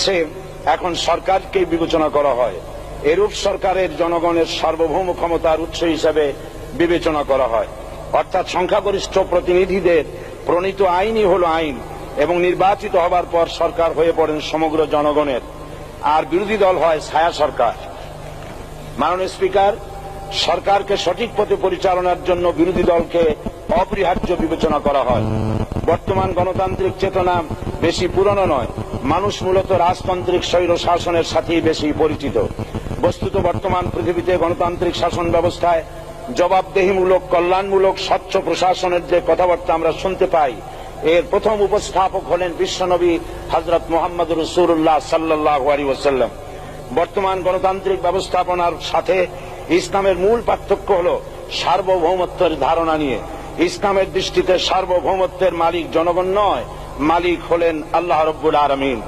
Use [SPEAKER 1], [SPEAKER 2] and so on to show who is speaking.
[SPEAKER 1] হচ্ছে এখন সরকারকে বিবেচনা করা হয়। এরূপ সরকারের জনগণের সার্বভৌম ক্ষমতার উৎস হিসেবে বিবেচনা করা হয়, অর্থাৎ সংখ্যাগরিষ্ঠ প্রতিনিধিদের প্রণীত আইনই হল আইন এবং নির্বাচিত হবার পর সরকার হয়ে পড়েন সমগ্র জনগণের, আর বিরোধী দল হয় ছায়া সরকার। মাননীয় স্পিকার, সরকারকে সঠিক পথে পরিচালনার জন্য বিরোধী দলকে অপরিহার্য বিবেচনা করা হয়। বর্তমান গণতান্ত্রিক চেতনা বেশি পুরনো নয়, মানুষ মূলত রাজতান্ত্রিক স্বৈর শাসনের সাথেই বেশি পরিচিত। বস্তুত বর্তমান পৃথিবীতে গণতান্ত্রিক শাসন ব্যবস্থায় জবাবদেহিমূলক, কল্যাণমূলক, স্বচ্ছ প্রশাসনের যে কথাবার্তা আমরা শুনতে পাই, এর প্রথম উপস্থাপক হলেন বিশ্বনবী হযরত মুহাম্মদ রাসূলুল্লাহ সাল্লাল্লাহু আলাইহি ওয়াসাল্লাম। বর্তমান গণতান্ত্রিক ব্যবস্থাপনার সাথে ইসলামের মূল পার্থক্য হল সার্বভৌমত্বের ধারণা নিয়ে। ইসলামের দৃষ্টিতে সার্বভৌমত্বের মালিক জনগণ নয়, মালিক হলেন আল্লাহ রাব্বুল আলামিন।